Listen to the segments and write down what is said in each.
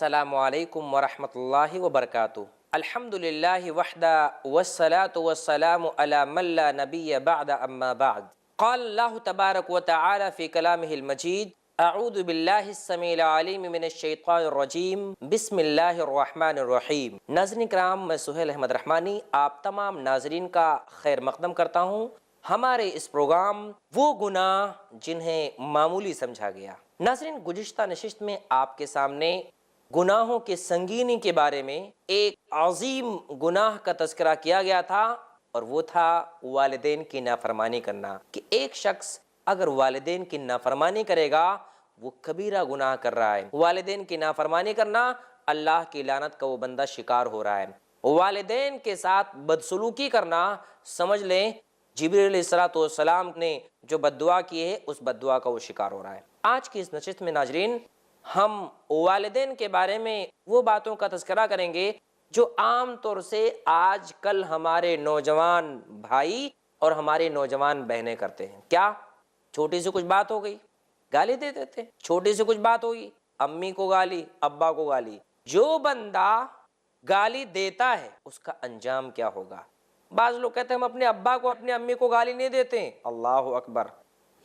अस्सलामु अलैकुम वरहमतुल्लाहि वबरकातुहू। अल्हम्दुलिल्लाहि वहदा वस्सलातु वस्सलामु अला मन ला नबिय्य बअद अम्मा बअद। क़ाल अल्लाहु तबारक व तआला फ़ी कलामिहिल मजीद अऊज़ु बिल्लाहिस समीइल अलीम मिनश शैतानिर रजीम बिस्मिल्लाहिर रहमानिर रहीम। नाज़रीन किराम, मैं सुहेल अहमद रहमानी आप तमाम नाज़रीन का खैर मक़दम करता हूँ हमारे इस प्रोग्राम वो गुनाह जिन्हें मामूली समझा गया। नाज़रीन, गुज़िश्ता नशिस्त में आपके सामने गुनाहों के संगीनी के बारे में एक अजीम गुनाह का तज़किरा किया गया था, और वो था वालिदैन की नाफरमानी करना। कि एक शख्स अगर वालिदैन की नाफरमानी करेगा वो कबीरा गुनाह कर रहा है। वालिदैन की नाफरमानी करना, अल्लाह की लानत का वो बंदा शिकार हो रहा है। वालिदैन के साथ बदसलूकी करना, समझ लें जिब्रील अलैहिस्सलाम ने जो बद्दुआ की है उस बद्दुआ का वो शिकार हो रहा है। आज की इस नशिस्त में नाजरीन हम वालिदैन के बारे में वो बातों का तज़किरा करेंगे जो आम तौर से आज कल हमारे नौजवान भाई और हमारे नौजवान बहनें करते हैं। क्या? छोटी सी कुछ बात हो गई, गाली दे देते। छोटी सी कुछ बात होगी, अम्मी को गाली, अब्बा को गाली। जो बंदा गाली देता है उसका अंजाम क्या होगा? बाज़ लोग कहते हैं हम अपने अब्बा को अपनी अम्मी को गाली नहीं देते। अल्लाहु अकबर।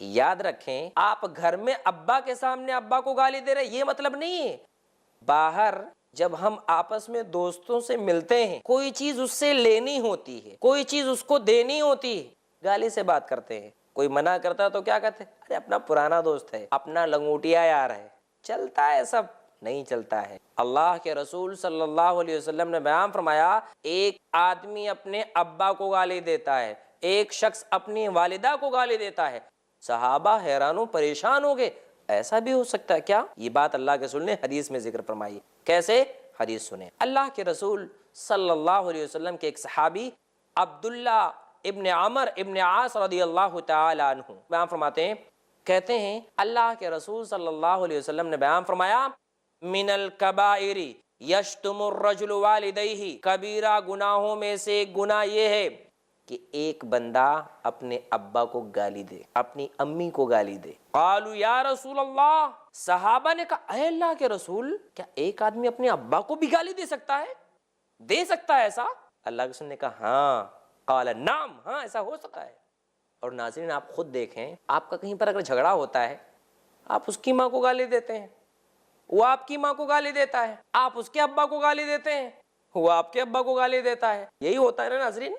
याद रखें, आप घर में अब्बा के सामने अब्बा को गाली दे रहे, ये मतलब नहीं है। बाहर जब हम आपस में दोस्तों से मिलते हैं, कोई चीज उससे लेनी होती है, कोई चीज उसको देनी होती है, गाली से बात करते हैं। कोई मना करता है तो क्या कहते हैं? अरे अपना पुराना दोस्त है, अपना लंगोटिया यार है, चलता है सब। नहीं चलता है। अल्लाह के रसूल सल्लल्लाहु अलैहि वसल्लम ने बयान फरमाया, एक आदमी अपने अब्बा को गाली देता है, एक शख्स अपनी वालिदा को गाली देता है। सहाबा हैरान परेशान हो गए, ऐसा भी हो सकता है क्या? ये बात अल्लाह के रसूल ने हदीस में जिक्र फरमाई। कैसे? हदीस सुने। अल्लाह के रसूल सल्लल्लाहु अलैहि वसल्लम के एक सहाबी अब्दुल्ला इब्न अमर इब्न आस रदियल्लाहु ताला अन्हु बयान फरमाते हैं, कहते हैं अल्लाह के रसूल सल्लल्लाहु अलैहि वसल्लम ने बयान फरमाया, मिनल कबाइरी यश्तुमुर रजुलु वालिदैहि। कबीरा गुनाहों में से एक गुनाह ये है कि एक बंदा अपने अब्बा को गाली दे, अपनी अम्मी को गाली दे। कालू या रसूल अल्लाह, सहाबा ने कहा ऐ अल्लाह के रसूल, क्या एक आदमी अपने अब्बा को भी गाली दे सकता है? दे सकता है ऐसा? अल्लाह के रसूल ने कहा हाँ। काला नाम, हाँ ऐसा हो सकता है। और नाज़रीन आप खुद देखें, आपका कहीं पर अगर झगड़ा होता है, आप उसकी माँ को गाली देते हैं, वो आपकी माँ को गाली देता है, आप उसके अब्बा को गाली देते हैं, वो आपके अब्बा को गाली देता है। यही होता है ना नाज़रीन।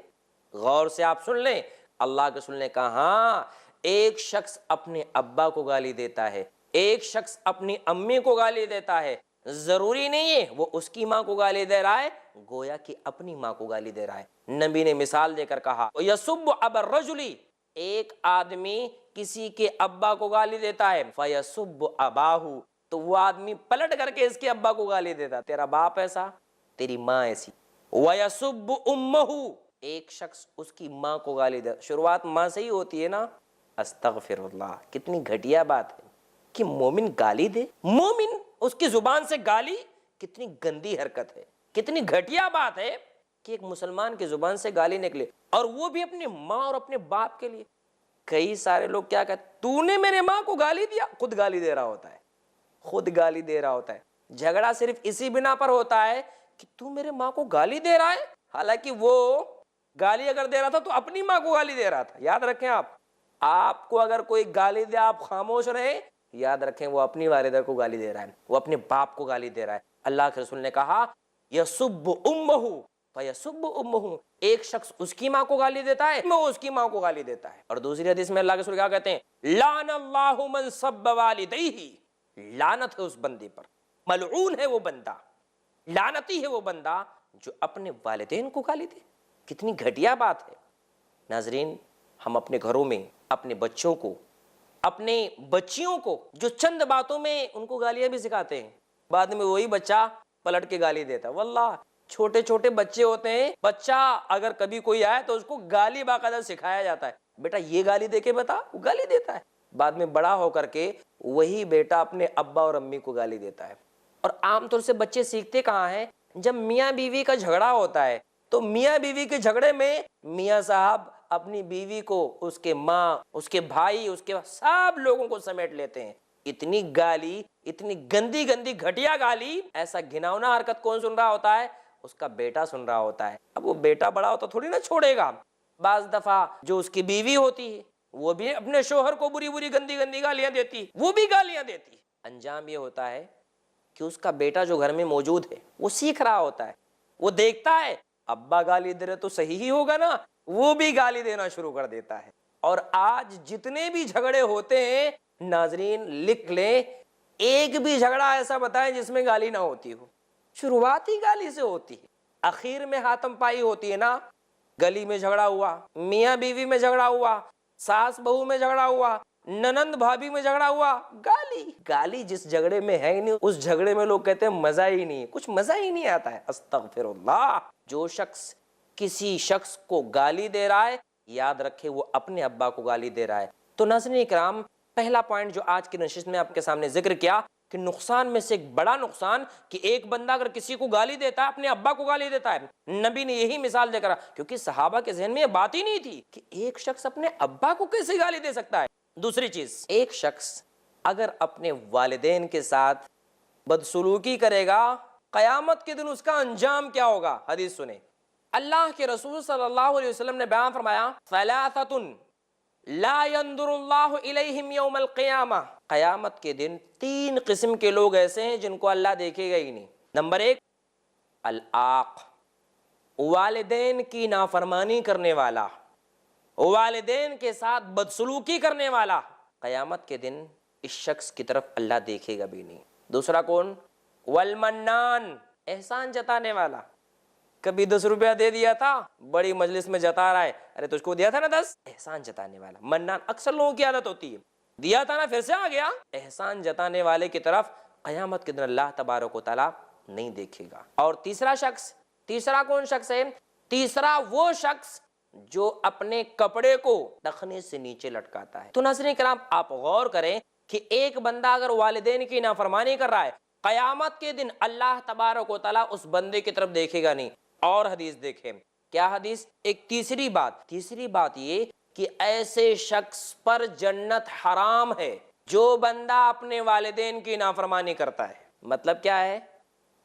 गौर से आप सुन लें, अल्लाह के रसूल ने कहा हाँ, एक शख्स अपने अब्बा को गाली देता है, एक शख्स अपनी अम्मी को गाली देता है। जरूरी नहीं है वो उसकी माँ को गाली दे रहा है, गोया कि अपनी माँ को गाली दे रहा है। नबी ने मिसाल देकर कहा यसुब्बु अबर रजुली, एक आदमी किसी के अब्बा को गाली देता है, फयसुब्बु अबाहु, तो वो आदमी पलट करके इसके अब्बा को गाली देता, तेरा बाप ऐसा, तेरी माँ ऐसी। वयसुब्बु उम्महु, एक शख्स उसकी माँ को गाली दे। शुरुआत माँ से ही होती है ना। अस्तगफिरुल्लाह, कितनी घटिया बात है कि मोमिन गाली दे, मोमिन उसकी जुबान से गाली, कितनी गंदी हरकत है, कितनी घटिया बात है कि एक मुसलमान की जुबान से गाली निकले, और वो भी अपनी माँ और अपने बाप के लिए। कई सारे लोग क्या कहते, तूने मेरे माँ को गाली दिया, खुद गाली दे रहा होता है, खुद गाली दे रहा होता है। झगड़ा सिर्फ इसी बिना पर होता है कि तू मेरे माँ को गाली दे रहा है, हालांकि वो गाली अगर दे रहा था तो अपनी माँ को गाली दे रहा था। याद रखें, आपको अगर कोई गाली दे आप खामोश रहे, याद रखें वो अपनी वालिदा को गाली दे रहा है, वो अपने बाप को गाली दे रहा है। अल्लाह के रसूल ने कहा यसुब्बु उम्महु फयसुब्बु उम्महु, एक शख्स उसकी माँ को गाली देता है, वो उसकी माँ को गाली देता है। और दूसरी हदीस में अल्लाह के रसूल क्या कहते हैं, लानल्लाहु मन सब्ब वालिदैहि, लानत है उस बंदे पर, मलऊन है वो बंदा, लानती है वो बंदा जो अपने वालिदैन को गाली दे। कितनी घटिया बात है। नाजरीन, हम अपने घरों में अपने बच्चों को, अपने बच्चियों को जो चंद बातों में उनको गालियां भी सिखाते हैं, बाद में वही बच्चा पलट के गाली देता है। वल्लाह, छोटे छोटे बच्चे होते हैं, बच्चा अगर कभी कोई आए तो उसको गाली बाकायदा सिखाया जाता है, बेटा ये गाली दे के बता, वो गाली देता है। बाद में बड़ा होकर के वही बेटा अपने अब्बा और अम्मी को गाली देता है। और आमतौर से बच्चे सीखते कहाँ हैं? जब मियाँ बीवी का झगड़ा होता है तो मियाँ बीवी के झगड़े में मियाँ साहब अपनी बीवी को, उसके माँ, उसके भाई, उसके सब लोगों को समेट लेते हैं। اتنی گالی، اتنی گندی گندی گھٹیا گالی، ایسا گھناؤنا حرکت کون سن رہا ہوتا ہے؟ اس کا بیٹا سن رہا ہوتا ہے۔ اب وہ بیٹا بڑا ہوتا تھوڑی نہ چھوڑے گا۔ بعض دفعہ جو اس کی بیوی ہوتی ہے وہ بھی اپنے شوہر کو بری بری گندی گندی گالیاں دیتی، وہ بھی گالیاں دیتی۔ انجام یہ ہوتا ہے کہ اس کا بیٹا جو گھر میں موجود ہے وہ سیکھ رہا ہوتا ہے، وہ دیکھتا ہے ابا گالی دے رہے تو صحیح ہی ہوگا نا، وہ بھی گالی دینا شروع کر دیتا ہے۔ اور آج جتنے بھی جھگڑے ہوتے ہیں ناظرین لکھ لیں، ایک بھی جھگڑا ایسا بتائیں جس میں گالی نہ ہوتی ہو، شروعات ہی گالی سے ہوتی ہے، اخیر میں ہاتم پائی ہوتی ہے نا۔ گلی میں جھگڑا ہوا، میاں بیوی میں جھگڑا ہوا، ساس بہو میں جھگڑا ہوا، ننند بھابھی میں جھگڑا ہوا، گالی گالی جس جھگڑے میں ہے ہی نہیں اس جھگڑے میں لوگ کہتے ہیں مزہ ہی نہیں، کچھ مزہ ہی نہیں آتا ہے۔ استغفر اللہ۔ جو شخص کسی شخص کو گالی دے رہا ہے یاد رکھے وہ اپنے ابا کو گالی دے رہا ہے۔ تو ناظرین اکرام، پہلا پوائنٹ جو آج کی نشست میں آپ کے سامنے ذکر کیا کہ نقصان میں سے ایک بڑا نقصان کہ ایک بندہ اگر کسی کو گالی دیتا ہے اپنے ابا کو گالی دیتا ہے، نبی نے یہی مثال دے کر، کیونکہ صحابہ کے ذہن میں یہ بات ہی نہیں تھی کہ ایک شخص اپنے ابا کو کیسے گالی دے سکتا ہے۔ دوسری چیز، ایک شخص اگر اپنے والدین کے ساتھ بدسلوکی کرے گا قیامت کے دن اس کا انجام کیا ہوگا؟ حدیث سنیں، اللہ کے رسول صلی اللہ علیہ وسلم نے بیان فرمایا ثلاثۃ لا ينظر اللہ الیہم یوم القیامہ، قیامت کے دن تین قسم کے لوگ ایسے ہیں جن کو اللہ دیکھے گا ہی نہیں۔ نمبر ایک، العاق، والدین کی نافرمانی کرنے والا، والدین کے ساتھ بدسلوکی کرنے والا، قیامت کے دن اس شخص کی طرف اللہ دیکھے گا بھی نہیں۔ دوسرا کون؟ والمنان، احسان جتانے والا، کبھی 10 روپیہ دے دیا تھا بڑی مجلس میں جتا رہا ہے، ارے تجھ کو دیا تھا نا 10، احسان جتانے والا۔ منان اکثر لوگوں کی عادت ہوتی ہے، دیا تھا نا پھر سے آ گیا۔ احسان جتانے والے کی طرف قیامت کے دن اللہ تبارک و تعالی نہیں دیکھے گا۔ اور تیسرا شخص، تیسرا کون شخص ہے؟ تیسرا وہ شخص جو اپنے کپڑے کو ٹخنے سے نیچے لٹکاتا ہے۔ تو ناظرین کرام آپ غور کریں کہ ایک بندہ اگر والدین کی نافرمانی کر رہا ہے قیامت کے دن اللہ تبارک و تعالی اس بندے کی طرف دیکھے گا نہیں۔ اور حدیث دیکھیں، کیا حدیث؟ ایک تیسری بات یہ کہ ایسے شخص پر جنت حرام ہے جو بندہ اپنے والدین کی نافرمانی کرتا ہے۔ مطلب کیا ہے؟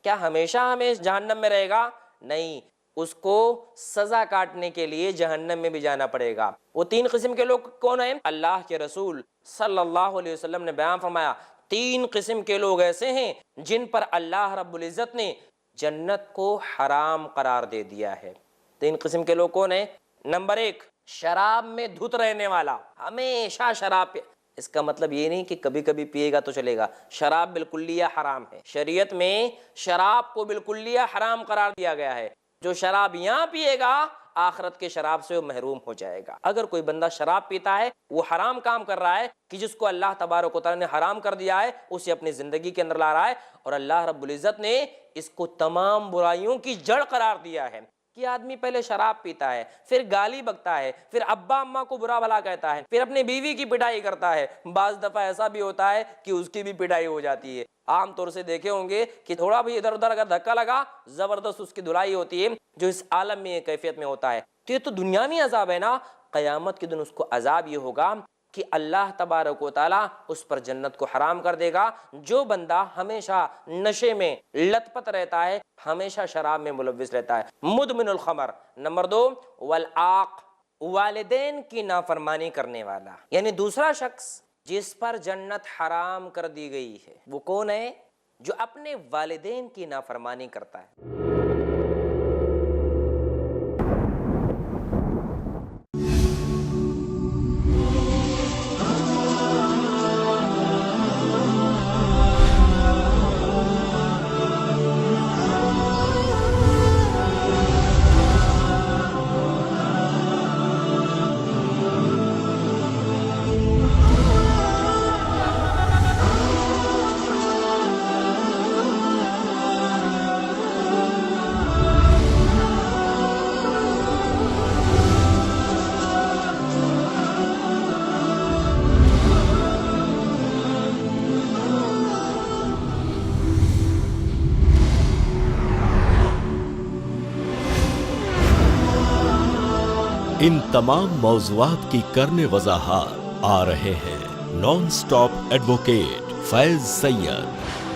کیا ہمیشہ ہمیں جہنم میں رہے گا؟ نہیں، اس کو سزا کاٹنے کے لیے جہنم میں بھی جانا پڑے گا۔ وہ تین قسم کے لوگ کون ہیں؟ اللہ کے رسول صلی اللہ علیہ وسلم نے بیان فرمایا 3 قسم کے لوگ ایسے ہیں جن پر اللہ رب العزت نے جنت کو حرام قرار دے دیا ہے۔ 3 قسم کے لوگ کون ہیں؟ نمبر 1، شراب میں دھت رہنے والا، ہمیشہ شراب پہ۔ اس کا مطلب یہ نہیں کہ کبھی کبھی پیے گا تو چلے گا، شراب بالکلیہ حرام ہے۔ شریعت میں شراب کو بالکلیہ حرام قرار دیا گیا ہے۔ جو شراب یہاں پیے گا آخرت کے شراب سے وہ محروم ہو جائے گا۔ اگر کوئی بندہ شراب پیتا ہے وہ حرام کام کر رہا ہے کہ جس کو اللہ تبارک و تعالی نے حرام کر دیا ہے اسے اپنی زندگی کے اندر لا رہا ہے، اور اللہ رب العزت نے اس کو تمام برائیوں کی جڑ قرار دیا ہے کہ آدمی پہلے شراب پیتا ہے، پھر گالی بکتا ہے، پھر ابا اماں کو برا بھلا کہتا ہے، پھر اپنی بیوی کی پٹائی کرتا ہے۔ بعض دفعہ ایسا بھی ہوتا ہے کہ اس کی بھی پٹائی ہو جاتی ہے۔ عام طور سے دیکھے ہوں گے کہ تھوڑا بھی ادھر ادھر اگر دھکا لگا زبردست اس کی دھلائی ہوتی ہے، جو اس عالم میں کیفیت میں ہوتا ہے۔ تو یہ تو دنیاوی عذاب ہے نا، قیامت کے دن اس کو عذاب یہ ہوگا کہ اللہ تبارک و تعالیٰ اس پر جنت کو حرام کر دے گا۔ جو بندہ ہمیشہ نشے میں لت پت رہتا ہے، ہمیشہ شراب میں ملوث رہتا ہے، مدمن الخمر۔ نمبر 2، والعاق، والدین کی نافرمانی کرنے والا، یعنی دوسرا شخص جس پر جنت حرام کر دی گئی ہے وہ کون ہے؟ جو اپنے والدین کی نافرمانی کرتا ہے۔ ان تمام موضوعات کی کرنے وضاحت آ رہے ہیں non stop advocate Faiz Syed,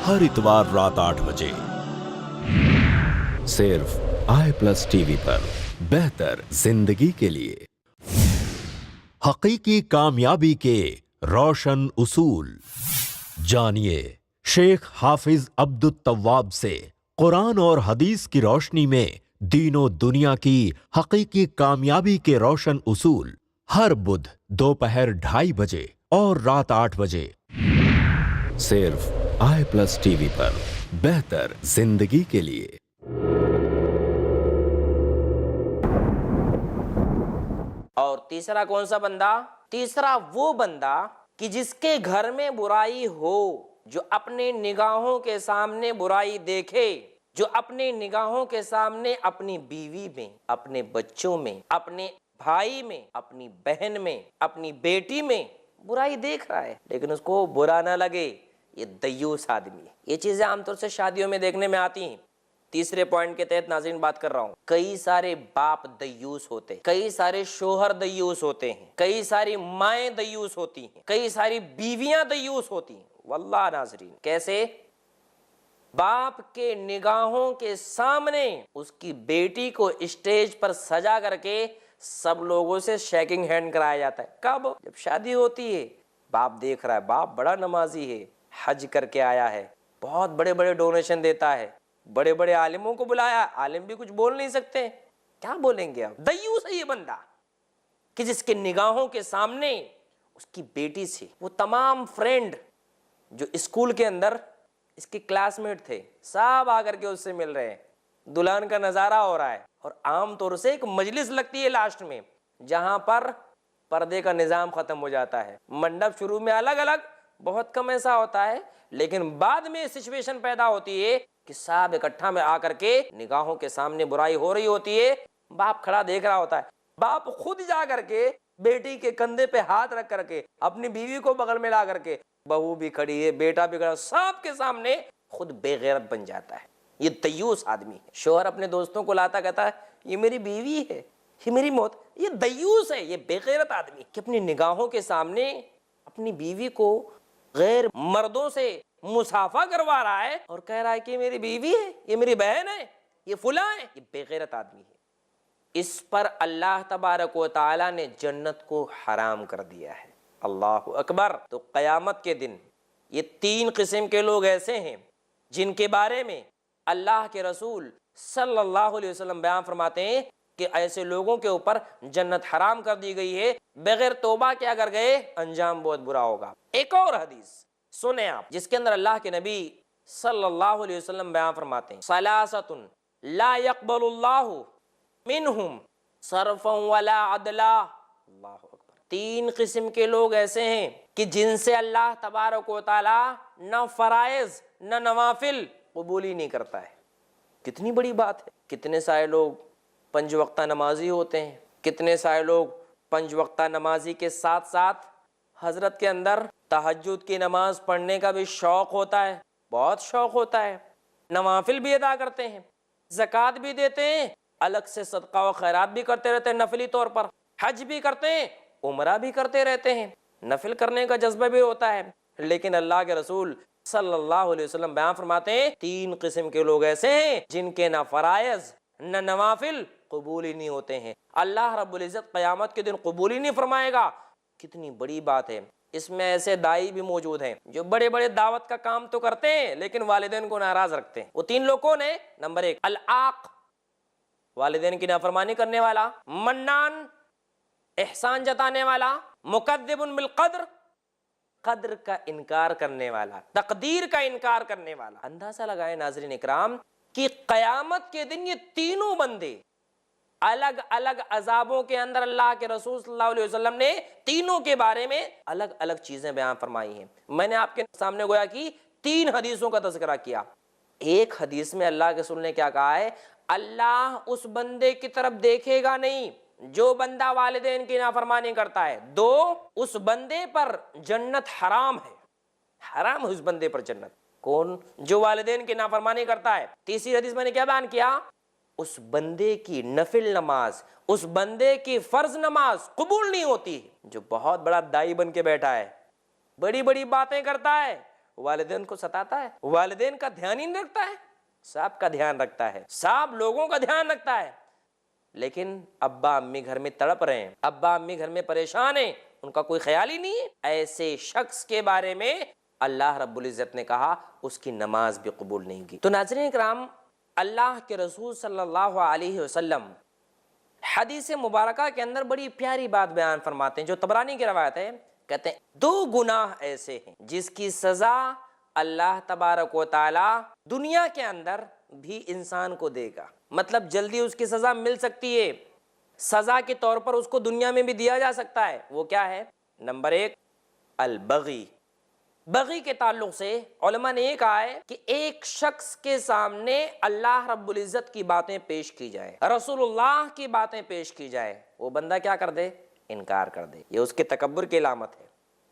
हर इतवार रात 8 बजे सिर्फ i+ टीवी पर। बेहतर जिंदगी के लिए हकीकी कामयाबी के रोशन उसूल जानिए शेख हाफिज अब्दुल तव्वाब से कुरान और हदीस की रोशनी में दीनों दुनिया की हकीकी कामयाबी के रोशन उसूल, हर बुध दोपहर 2:30 बजे और रात 8 बजे सिर्फ i+ टीवी पर। बेहतर जिंदगी के लिए। और तीसरा कौन सा बंदा? तीसरा वो बंदा कि जिसके घर में बुराई हो, जो अपने निगाहों के सामने बुराई देखे, जो अपने निगाहों के सामने अपनी बीवी में, अपने बच्चों में, अपने भाई में, अपनी बहन में, अपनी बेटी में बुराई देख रहा है, लेकिन उसको बुरा ना लगे, ये दय्यूस आदमी है। ये चीजें आमतौर से शादियों में देखने में आती हैं। तीसरे पॉइंट के तहत नाज़रीन बात कर रहा हूं। कई सारे बाप दय्यूस होते हैं, कई सारे शोहर दय्यूस होते हैं, कई सारी माएं दय्यूस होती हैं, कई सारी बीवियां दय्यूस होती हैं। वल्लाह नाज़रीन, कैसे? बाप के निगाहों के सामने उसकी बेटी को स्टेज पर सजा करके सब लोगों से शेकिंग हैंड कराया जाता है। कब? जब शादी होती है। बाप देख रहा है, बाप बड़ा नमाजी है, हज करके आया है, बहुत बड़े बड़े डोनेशन देता है, बड़े बड़े आलिमों को बुलाया, आलिम भी कुछ बोल नहीं सकते, क्या बोलेंगे अब? दय्यूस है ये बंदा कि जिसके निगाहों के सामने उसकी बेटी से वो तमाम फ्रेंड जो स्कूल के अंदर इसके क्लासमेट थे, सब आकर के उससे मिल रहे हैं, दुल्हन का नजारा हो रहा है, और आमतौर से एक मजलिस लगती है लास्ट में, जहां पर पर्दे का निजाम खत्म हो जाता है। मंडप शुरू में अलग अलग, बहुत कम ऐसा होता है, लेकिन बाद में सिचुएशन पैदा होती है कि सब इकट्ठा में आकर के निगाहों के सामने बुराई हो रही होती है। बाप खड़ा देख रहा होता है, बाप खुद जा करके बेटी के कंधे पे हाथ रख करके, अपनी बीवी को बगल में ला करके, बहू भी खड़ी है, बेटा भी खड़ा, सब के सामने खुद बेगैरत बन जाता है। ये दय्यूस आदमी है। शोहर अपने दोस्तों को लाता, कहता है ये मेरी बीवी है, ये मेरी मौत। ये दय्यूस है, ये बेगैरत आदमी कि अपनी निगाहों के सामने अपनी बीवी को गैर मर्दों से मुसाफा करवा रहा है और कह रहा है कि मेरी बीवी है, ये मेरी बहन है, ये फुला है। ये बेगैरत आदमी है। इस पर अल्लाह तबारक व तआला ने जन्नत को हराम कर दिया है। अल्लाहु अकबर। तो क़यामत के दिन ये 3 किस्म के लोग ऐसे हैं जिनके बारे में अल्लाह के रसूल सल्लल्लाहु अलैहि वसल्लम बयान फरमाते हैं कि ऐसे लोगों के ऊपर जन्नत हराम कर दी गई है, बगैर तौबा क्या कर गए, अंजाम बहुत बुरा होगा। एक और हदीस सुने आप, जिसके अंदर अल्लाह के नबी सल्लल्लाहु अलैहि वसल्लम बयान फरमाते हैं, सलासतुन ला यक़बलुल्लाहु मिनहुम सरफन वला अदला। अल्लाहु अकबर। 3 किस्म के लोग ऐसे हैं कि जिनसे अल्लाह तबारक व तआला न फराइज न नवाफिल कबूल ही नहीं करता है। कितनी बड़ी बात है। कितने सारे लोग 5 वक्ता नमाजी होते हैं, कितने सारे लोग 5 वक्ता नमाजी के साथ साथ हजरत के अंदर तहज्जुद की नमाज पढ़ने का भी शौक होता है, बहुत शौक होता है, नवाफिल भी अदा करते हैं, ज़कात भी देते हैं, अलग से सदका व खैरात भी करते रहते हैं नफली तौर पर, हज भी करते हैं, उमरा भी करते रहते हैं, नफिल करने का जज्बा भी होता है। लेकिन अल्लाह के रसूल सल्लल्लाहु अलैहि वसल्लम बयान फरमाते हैं 3 किस्म के लोग ऐसे हैं जिनके ना फराइज न नवाफिल कबूल ही नहीं होते हैं। अल्लाह रब्बुल इज्जत क़यामत के दिन कबूल ही नहीं फरमाएगा। कितनी बड़ी बात है। इसमें ऐसे दाई भी मौजूद हैं जो बड़े बड़े दावत का काम तो करते हैं लेकिन वालिदैन को नाराज रखते हैं। वो 3 लोग कौन है? नंबर 1 अल-आक, वालिदैन की नाफरमानी करने वाला, मन्नान, एहसान जताने वाला, मुकद्दिबुन बिल क़द्र, कद्र का इनकार करने वाला, तकदीर का इनकार करने वाला। अंदाजा लगाए नाज़रीन इकराम कि क़यामत के दिन ये तीनों बंदे अलग अलग अजाबों के अंदर अल्लाह के रसूल सल्लल्लाहु अलैहि वसल्लम ने तीनों के बारे में अलग अलग चीजें बयान फरमाई हैं। मैंने आपके सामने गोया कि 3 हदीसों का तज़किरा किया। एक हदीस में अल्लाह के रसूल ने क्या कहा है, अल्लाह उस बंदे की तरफ देखेगा नहीं जो बंदा वालिदैन की नाफरमानी करता है। 2 उस बंदे पर जन्नत हराम है, हराम है उस बंदे पर जन्नत। कौन? जो वालिदैन की नाफरमानी करता है। तीसरी हदीस मैंने क्या बयान किया, उस बंदे की नफिल नमाज, उस बंदे की फर्ज नमाज कबूल नहीं होती। जो बहुत बड़ा दाई बन के बैठा है, बड़ी बड़ी बातें करता है, والدین کو ستاتا ہے؟ والدین کا دھیان ہی نہیں رکھتا ہے؟ سب کا دھیان رکھتا ہے، سب لوگوں کا دھیان رکھتا ہے، لیکن ابا امی گھر میں تڑپ رہے ہیں، ابا امی گھر میں پریشان ہیں، ان کا کوئی خیال ہی نہیں ہے۔ ایسے شخص کے بارے میں اللہ رب العزت نے کہا اس کی نماز بھی قبول نہیں کی۔ تو ناظرین کرام، اللہ کے رسول صلی اللہ علیہ وسلم حدیث مبارکہ کے اندر بڑی پیاری بات بیان فرماتے ہیں جو طبرانی کی روایت ہے، کہتے ہیں 2 گناہ ایسے ہیں جس کی سزا اللہ تبارک و تعالی دنیا کے اندر بھی انسان کو دے گا، مطلب جلدی اس کی سزا مل سکتی ہے، سزا کے طور پر اس کو دنیا میں بھی دیا جا سکتا ہے۔ وہ کیا ہے؟ نمبر 1 البغی۔ بغی کے تعلق سے علماء نے یہ کہا ہے کہ ایک شخص کے سامنے اللہ رب العزت کی باتیں پیش کی جائے، رسول اللہ کی باتیں پیش کی جائے، وہ بندہ کیا کر دے؟ انکار کر دے۔ یہ اس کے تکبر کی علامت ہے،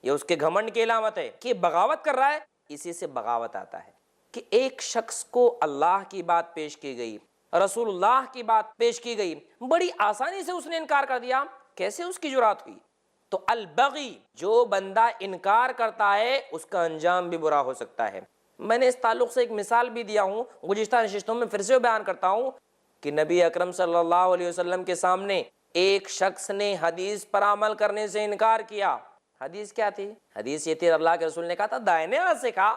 یہ اس کے گھمنڈ کی علامت ہے کہ بغاوت کر رہا ہے۔ اسی سے بغاوت آتا ہے کہ ایک شخص کو اللہ کی بات پیش کی گئی، رسول اللہ کی بات پیش کی گئی، بڑی آسانی سے اس نے انکار کر دیا، کیسے اس کی جرات ہوئی؟ تو البغی، جو بندہ انکار کرتا ہے اس کا انجام بھی برا ہو سکتا ہے۔ میں نے اس تعلق سے ایک مثال بھی دیا ہوں، گزشتہ نشستوں میں پھر سے بیان کرتا ہوں کہ نبی اکرم صلی اللہ علیہ وسلم کے سامنے ایک شخص نے حدیث پر عمل کرنے سے انکار کیا۔ حدیث کیا تھی؟ حدیث یہ تھی، اللہ کے رسول نے کہا تھا دائنے ہاتھ سے کھا۔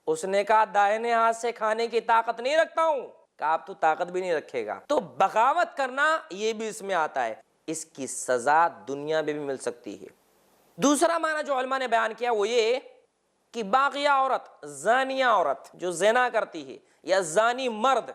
اس نے کہا دائنے ہاتھ سے کھانے کی طاقت نہیں رکھتا ہوں، کہا اب تو طاقت بھی نہیں رکھے گا۔ تو بغاوت کرنا یہ بھی اس میں آتا ہے، اس کی سزا دنیا میں بھی مل سکتی ہے۔ دوسرا معنی جو علماء نے بیان کیا وہ یہ کہ باغیہ عورت، زانیہ عورت جو زنا کرتی ہے، یا زانی مرد،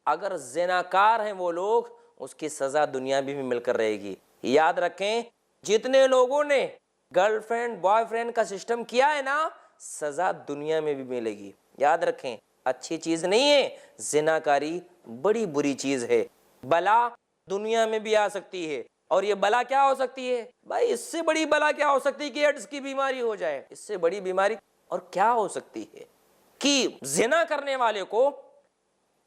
اگر زناکار ہیں وہ لوگ، اس کی سزا دنیا میں بھی مل کر رہے گی۔ یاد رکھیں جتنے لوگوں نے گرل فرینڈ بوائے فرینڈ کا سسٹم کیا ہے نا، سزا دنیا میں بھی ملے گی۔ یاد رکھیں اچھی چیز نہیں ہے، زناکاری بڑی بری چیز ہے، بلا دنیا میں بھی آ سکتی ہے۔ اور یہ بلا کیا ہو سکتی ہے بھائی؟ اس سے بڑی بلا کیا ہو سکتی ہے کہ ایڈز کی بیماری ہو جائے؟ اس سے بڑی بیماری اور کیا ہو سکتی ہے کہ زنا کرنے والے کو،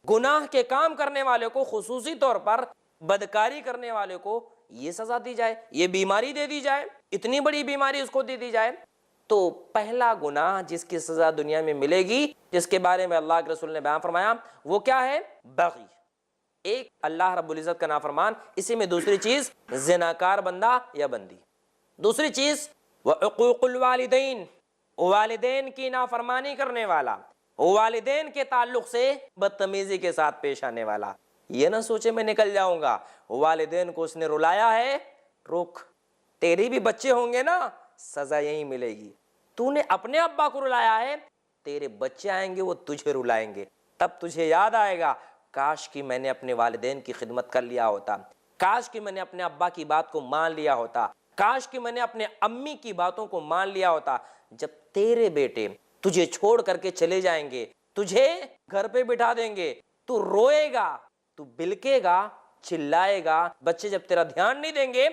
گناہ کے کام کرنے والے کو، خصوصی طور پر بدکاری کرنے والے کو یہ سزا دی جائے، یہ بیماری دے دی جائے، اتنی بڑی بیماری اس کو دے دی جائے۔ تو پہلا گناہ جس کی سزا دنیا میں ملے گی، جس کے بارے میں اللہ کے رسول نے بیان فرمایا، وہ کیا ہے؟ بغی، ایک اللہ رب العزت کا نافرمان۔ اسی میں دوسری چیز زناکار بندہ یا بندی۔ دوسری چیز وعقوق الوالدین، والدین کی نافرمانی کرنے والا، والدین کے تعلق سے بدتمیزی کے ساتھ پیش آنے والا۔ یہ نہ سوچے میں نکل جاؤں گا، والدین کو اس نے رلایا ہے، رک، تیری بھی بچے ہوں گے نا، سزا یہی ملے گی۔ تو نے اپنے ابا کو رلایا ہے، تیرے بچے آئیں گے وہ تجھے رلائیں گے، تب تجھے یاد آئے گا کاش کہ میں نے اپنے والدین کی خدمت کر لیا ہوتا، کاش کہ میں نے اپنے ابا کی بات کو مان لیا ہوتا، کاش کہ میں نے اپنے امی کی باتوں کو مان لیا ہوتا۔ جب تیرے بیٹے تجھے چھوڑ کر کے چلے جائیں گے، تجھے گھر پہ بٹھا دیں گے، تو روئے گا، تو بلکے گا، چلائے گا، بچے جب تیرا دھیان نہیں دیں گے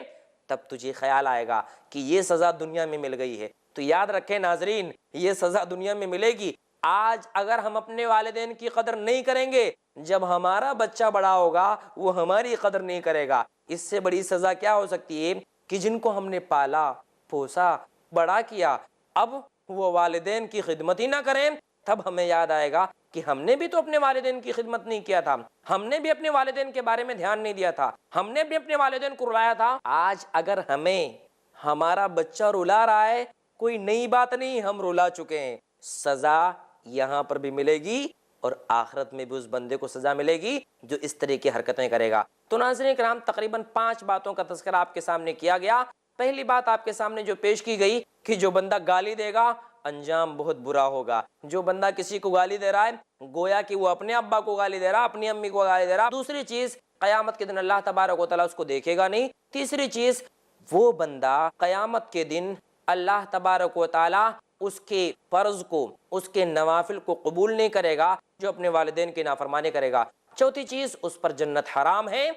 تب تجھے خیال آئے گا کہ یہ سزا دنیا میں مل گئی ہے۔ تو یاد رکھیں ناظرین، یہ سزا دنیا میں ملے گی۔ آج اگر ہم اپنے والدین کی قدر نہیں کریں گے، جب ہمارا بچہ بڑا ہوگا وہ ہماری قدر نہیں کرے گا۔ اس سے بڑی سزا کیا ہو سکتی ہے کہ جن کو ہم نے پالا پوسا بڑا کیا، اب وہ والدین کی خدمت ہی نہ کریں، تب ہمیں یاد آئے گا کہ ہم نے بھی تو اپنے والدین کی خدمت نہیں کیا تھا، ہم نے بھی اپنے والدین کے بارے میں دھیان نہیں دیا تھا، ہم نے بھی اپنے والدین کو رلایا تھا۔ آج اگر ہمیں ہمارا بچہ رلا رہا ہے، کوئی نئی بات نہیں، ہم رلا چکے ہیں۔ سزا یہاں پر بھی ملے گی اور آخرت میں بھی اس بندے کو سزا ملے گی جو اس طرح کی حرکتیں کرے گا۔ تو ناظرین کرام، تقریباً 5 باتوں کا تذکرہ آپ کے سامنے کیا گیا۔ پہلی بات آپ کے سامنے جو پیش کی گئی کہ جو بندہ گالی دے گا انجام بہت برا ہوگا۔ جو بندہ کسی کو گالی دے رہا ہے گویا کہ وہ اپنے ابا کو گالی دے رہا، اپنی امی کو گالی دے رہا۔ دوسری چیز، قیامت کے دن اللہ تبارک و تعالیٰ اس کو دیکھے گا نہیں۔ تیسری چیز، وہ بندہ قیامت کے دن اللہ تبارک و تعالیٰ اس کے فرض کو، اس کے نوافل کو قبول نہیں کرے گا جو اپنے والدین کی نافرمانی کرے گا۔ چوتھی چیز، اس پر جنت حرام ہے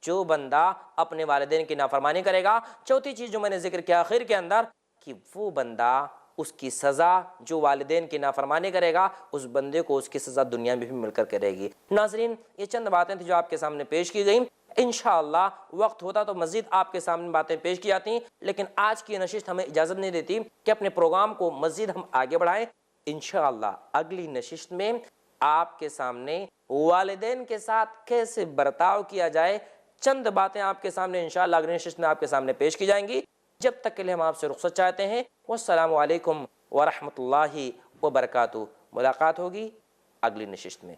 جو بندہ اپنے والدین کی نافرمانی کرے گا۔ چوتھی چیز جو میں نے ذکر کیا آخر کے اندر کہ وہ بندہ، اس کی سزا جو والدین کی نافرمانی کرے گا، اس بندے کو اس کی سزا دنیا میں بھی مل کر کرے گی۔ ناظرین، یہ چند باتیں تھیں جو آپ کے سامنے پیش کی گئیں۔ انشاءاللہ وقت ہوتا تو مزید آپ کے سامنے باتیں پیش کی جاتی، لیکن آج کی نشست ہمیں اجازت نہیں دیتی کہ اپنے پروگرام کو مزید ہم آگے بڑھائیں۔ انشاءاللہ اگلی نشست میں آپ کے سامنے والدین کے ساتھ کیسے برتاؤ کیا جائے، چند باتیں آپ کے سامنے انشاءاللہ اگلی نشست میں آپ کے سامنے پیش کی جائیں گی۔ جب تک کے لیے ہم آپ سے رخصت چاہتے ہیں۔ والسلام علیکم ورحمۃ اللہ وبرکاتہ۔ ملاقات ہوگی اگلی نشست میں۔